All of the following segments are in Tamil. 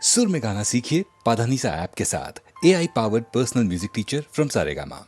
सुर में गाना सीखिए पाधानीसा ऐप के साथ। AI powered personal music teacher from Saregama.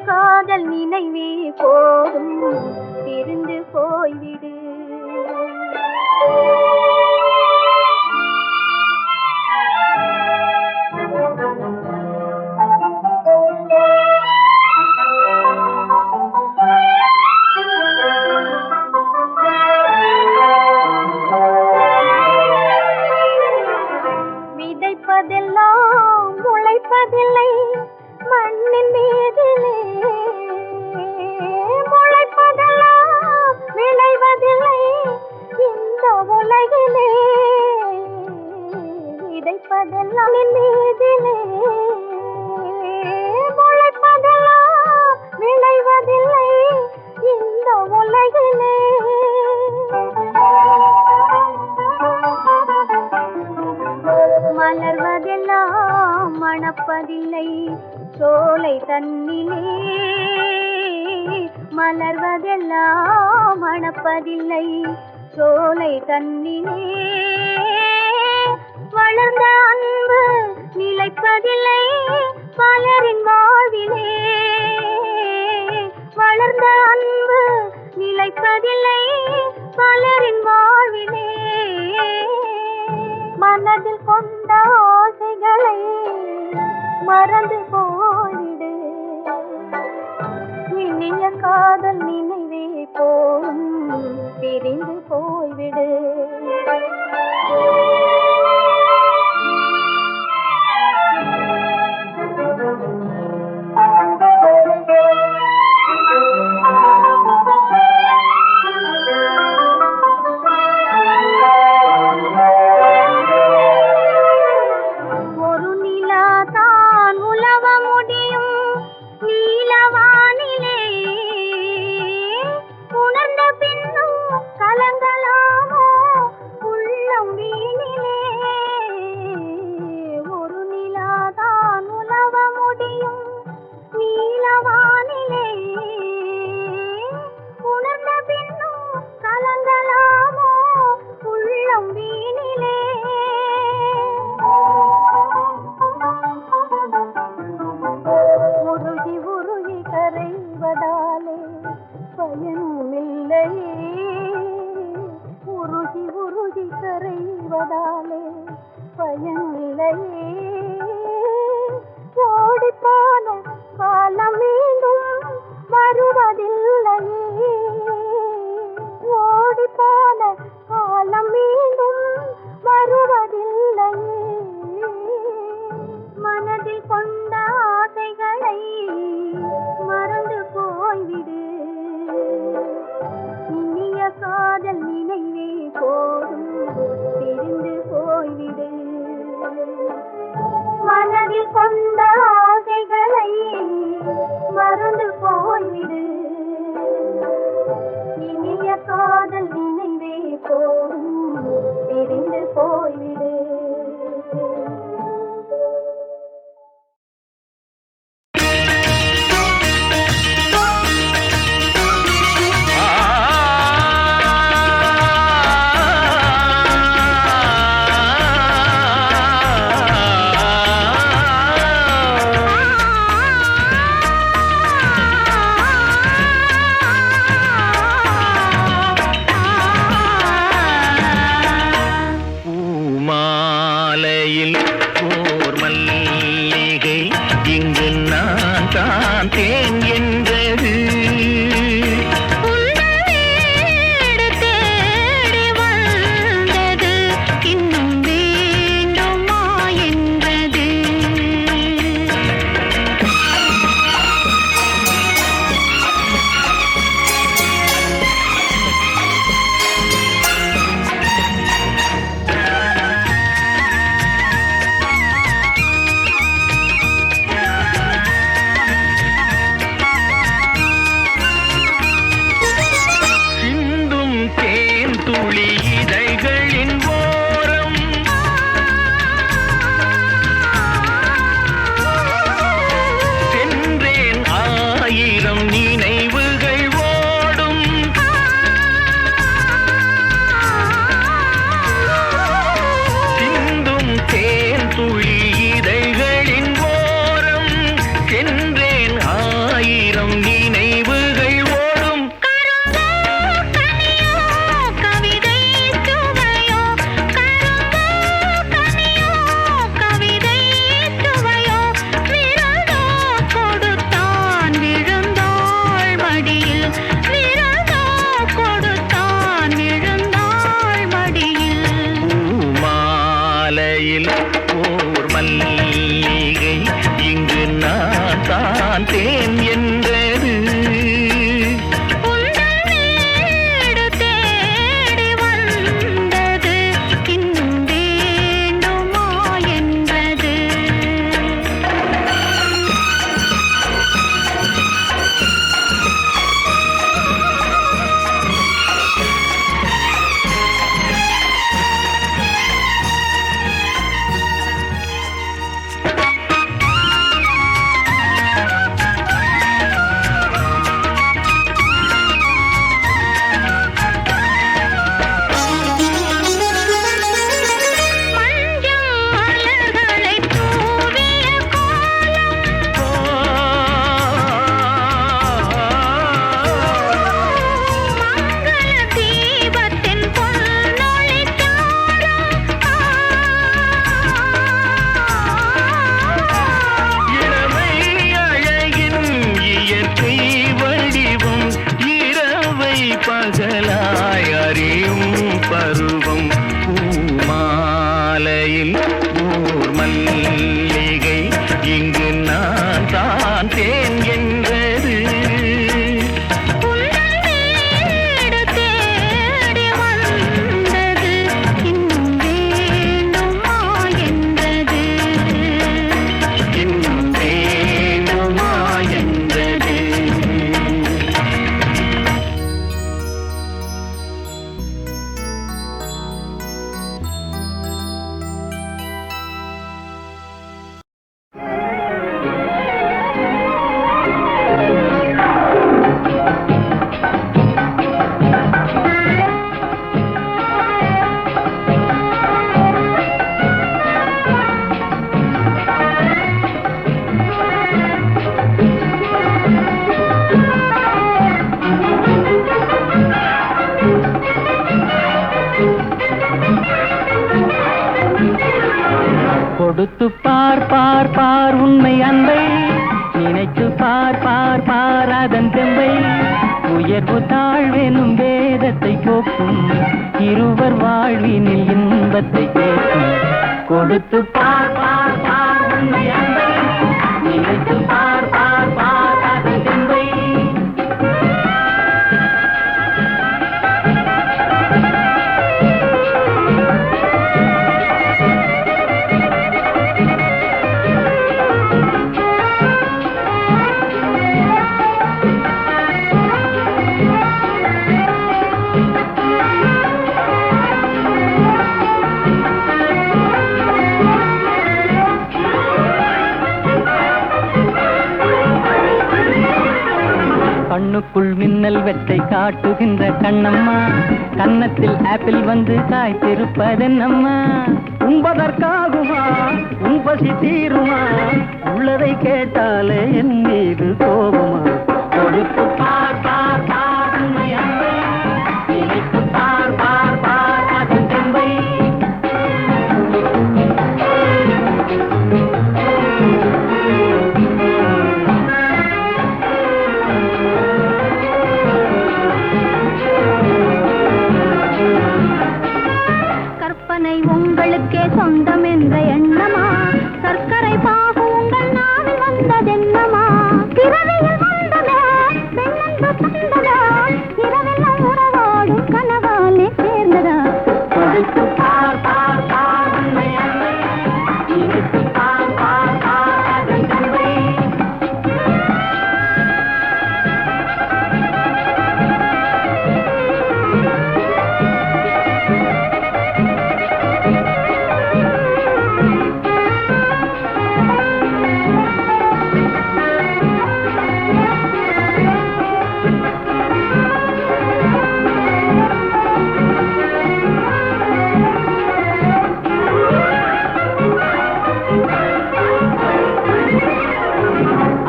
காதல் நினைவே போதும் பிரிந்து போய்விடு. விதைப்பதெல்லாம் முளைப்பதில்லை மண்ணின் மீதிலே, முளைப்பதெல்லாம் விளைவதில்லை இந்த உலகிலே. விதைப்பதெல்லாம் மீதிலே, முளைப்பதெல்லாம் விளைவதில்லை இந்த உலகிலே. மலர்வதெல்லாம் மணப்பதில்லை சோலை தன்னிலே, மலர்வதெல்லாம் மணப்பதில்லை சோலை தன்னிலே. வளர்ந்த அன்பு நிலைப்பதில்லை பலரின் வாழ்விலே, வளர்ந்த அன்பு நிலைப்பதில்லை பலரின் வாழ்விலே. மனதில் கொண்ட ஆசைகளை மறந்து போய்விடு, இனிய காதல் நினைவே போதும் பிரிந்து போய்விடு. உருகி உருகி கரைவதாலே பயனில்லையே. ஓடிப்போன காலம் மீண்டும் வருவதில்லையே, ஓடிப்போன காலம் மீண்டும் வருவதில்லையே. மனதில் கொண்ட ஆசைகளை மறந்து போய்விடு, இனிய காதல் நினைவே போதும் பிரிந்து போய்விடு. மனதில் கொண்ட ஆசைகளை மறந்து போய்விடு. கொடுத்து பார் பார் பார் உண்மை அன்பை நினைத்து பார் பார் பார் அதன் தெம்பை உயர்வு தாழ்வெனும் வேதத்தை போக்கும் இருவர் வாழ்வினில் இன்பத்தை கேட்கும் கொடுத்து பார் பார் பார் உண்மை அன்பை நினைத்து பார் பார் பார் அதன் தெம்பை கண்ணுக்குள் மின்னல் வெட்டை காட்டுகின்ற கண்ணம்மா கன்னத்தில் ஆப்பிள் வந்து காய்த்திருப்பதென்னம்மா உண்பதற்காகுமா உன் பசி தீருமா உள்ளதை கேட்டாலே என் மீது கோபமா கொடுத்து பார் பார் பார் உண்மை அன்பை நினைத்து பார் பார் பார் அதன் தெம்பை உங்களுக்கே சொந்தம் என்ற எண்ணமா சர்க்கரை பாகு உங்கள் நாவில் வந்ததென்னமா பிறவியில் வந்ததா பெண்ணென்று தந்ததா இரவெல்லாம் உறவாடும் கனவாலே சேர்ந்ததா கொடுத்து பார் பார் பார் உண்மை அன்பை நினைத்து பார் பார் பார் அதன் தெம்பை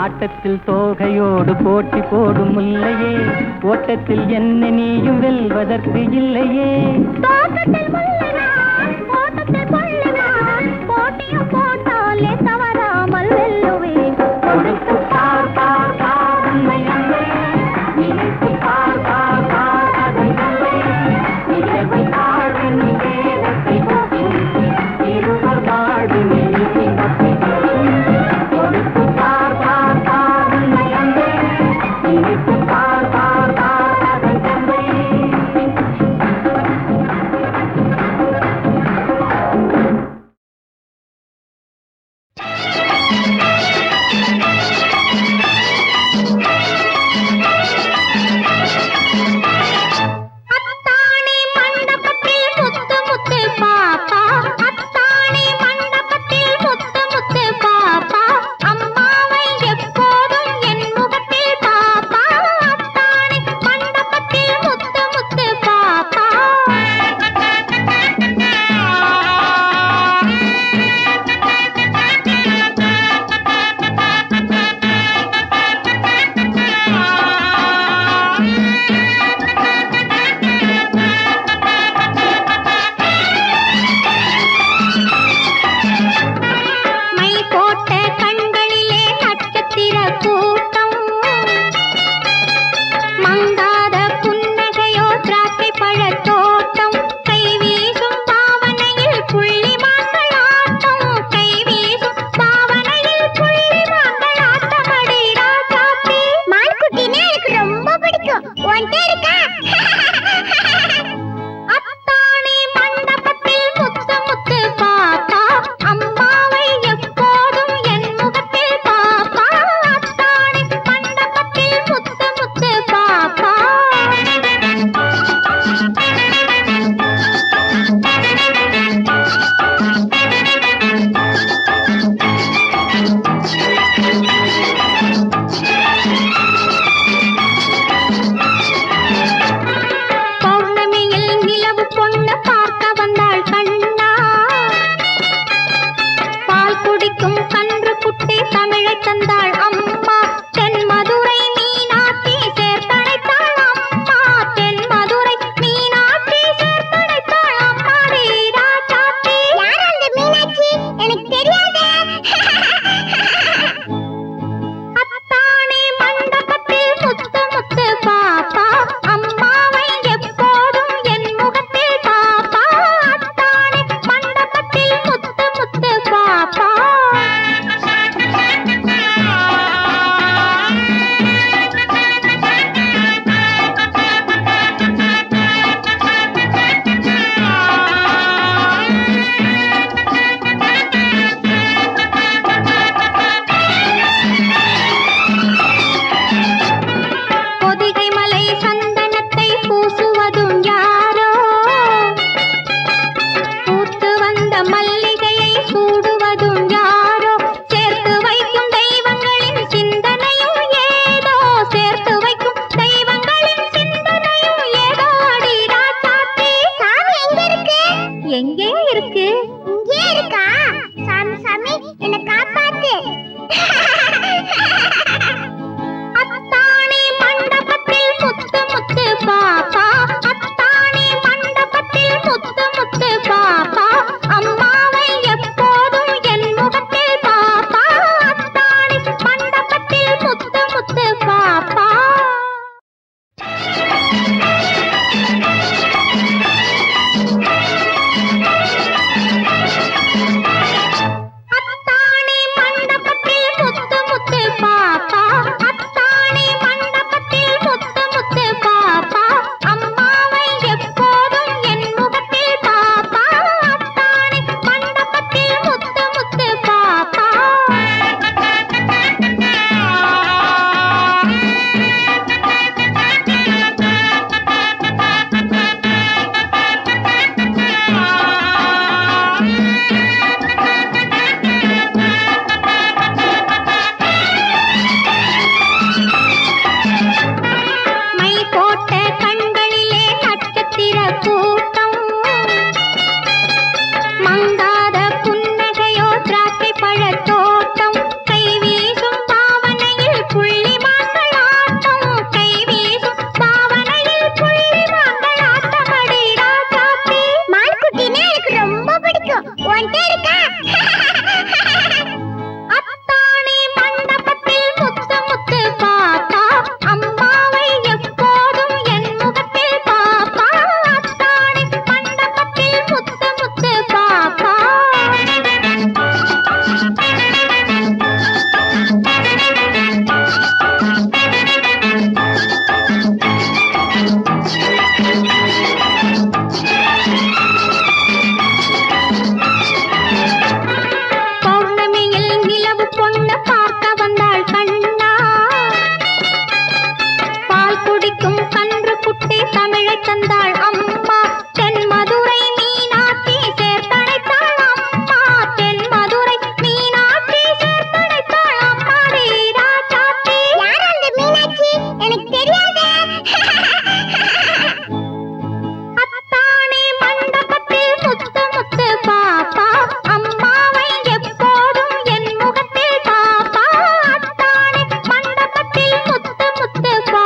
ஆட்டத்தில் தோகையோடு போட்டி போடும் முல்லையே ஓட்டத்தில் என்ன நீயும் வெல்வதற்கு இல்லையே தோட்டத்தில் முள்ளினான் ஓட்டத்தில் கொள்ளினான் போட்டியும் போட்டாலே தவறாமல் வெல்லுவேன் கொடுத்து பார் பார் பார் உண்மை அன்பை நினைத்து பார் பார் பார் அதன் தெம்பை உயர்வை தாழ்வின் வேதத்தை போக்கும் இருவர் வாழ்வினில் இன்பத்தை கேட்கும் கொடுத்து பார் பார் பார் உண்மை அன்பை நினைத்து பார் பார் பார் அதன் தெம்பை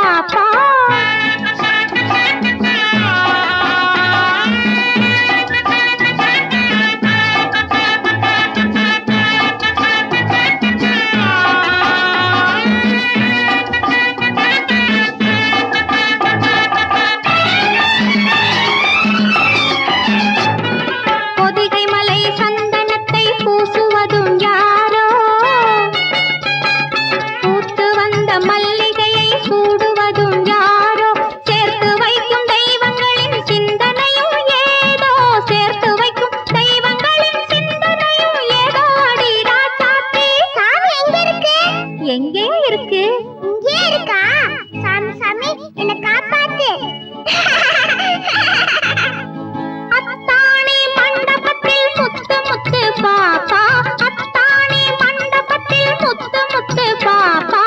பாப்பா பொதிகை மலை சந்தனத்தை பூசுவதும் யாரோ பூத்து வந்த மல்லிகையை சூடுவதும் யாரோ சேர்த்து வைக்கும் தெய்வங்களின் சிந்தனையும் ஏதோ சேர்த்து வைக்கும் தெய்வங்களின் சிந்தனையும் ஏதோ அடி ராசாத்தி சாமி எங்கே இருக்கு இங்கே இருக்கா சாமி சாமி என்ன காப்பாத்து அத்தாணி மண்டபத்தில் முத்து முத்து பாப்பா அத்தாணி மண்டபத்தில் முத்து முத்து பாப்பா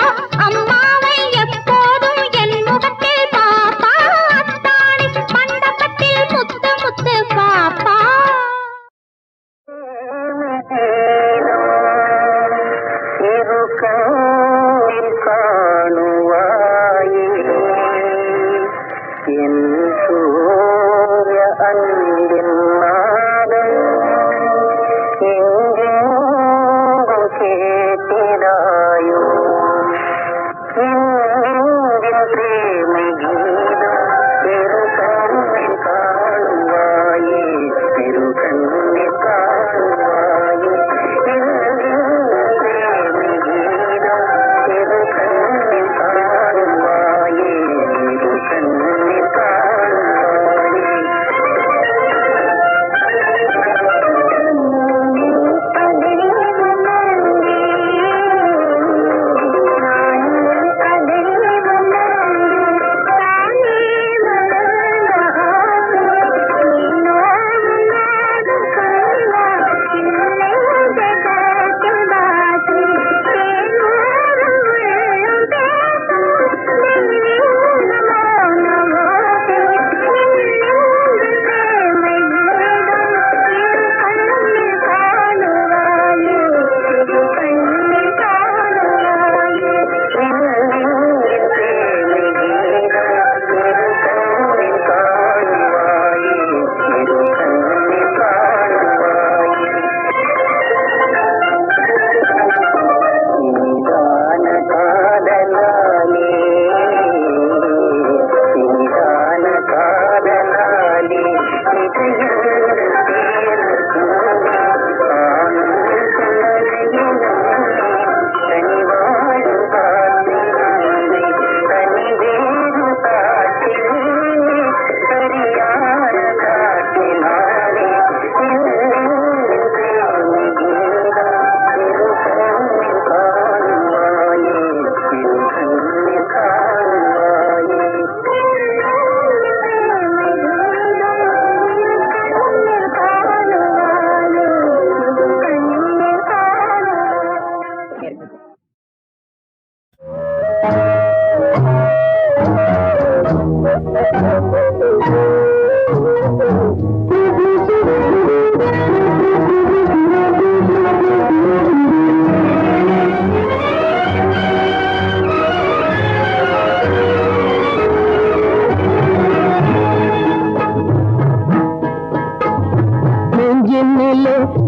அம்மாவை எப்போதும் என் முகத்தில் பாப்பா அத்தாணி மண்டபத்தில் முத்து முத்து பாப்பா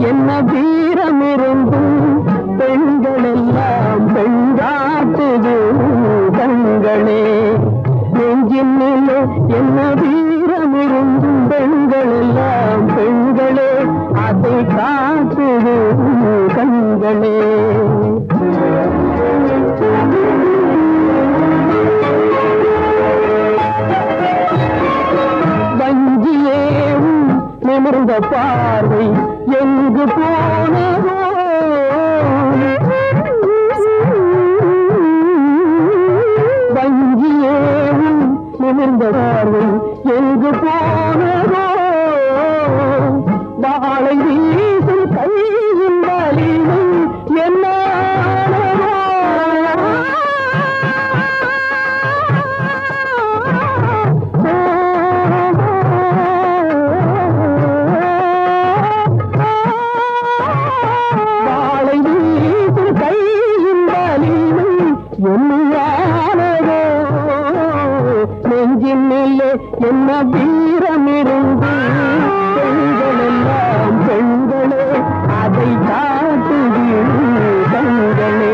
என்ன வீரம் இருந்தும் பெண்கள் எல்லாம் பெண்காட்டுது கண்களே நெஞ்சினிலே என்ன வீரம் இருந்தும் பெண்கள் எல்லாம் பெண்களே அதை காட்டுது கண்களே வஞ்சியேவும் நிமிர்ந்த பார்வை எங்கு போனதோ வஞ்சியேவும் நிமிர்ந்த பார்வை எங்கு போனதோ வாழை வீசும் கையின் வலிமை என்ன என்ன வீரமிருந்து பெண்கள் எல்லாம் பெண்களே அதை காட்டுது கண்களே.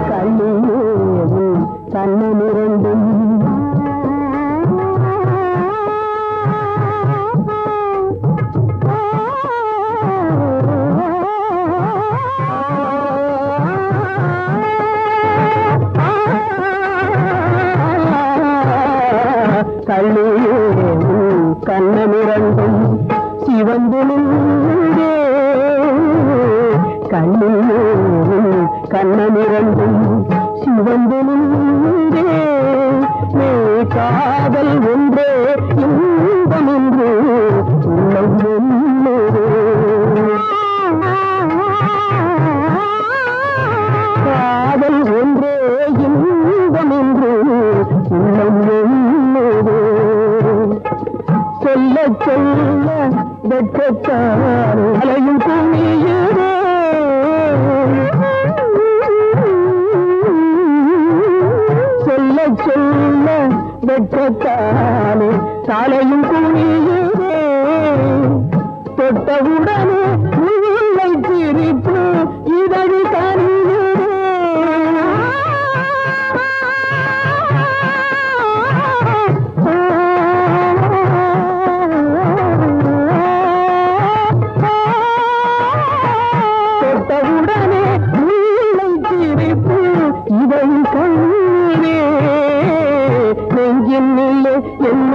கண்ணியேவும் கண்ணமிரண்டும் கண்ணியேவும் கண்ணமிரண்டும் சிவந்து நின்றே. கண்ணியேவும் கண்ணமிரண்டும் சிவந்து நின்றே. நீ காதல் ஒன்றே இன்பம் என்று உள்ளம் என்னுதே. காதல் ஒன்றே இன்பம் என்று உள்ளம் என்னுதே. சொல்ல சொல்ல வெட்கத்தால் அலையும் குமியுதே. சொல்ல சொல்ல வெட்கத்தாலே சாலையும் குமியுதே. தொட்டவுடனே முல்லை சிரிப்பு இதழி கனியுதே. தொட்டவுடனே முல்லை சிரிப்பு இதழி கனியுதே. நெஞ்சின் என்ன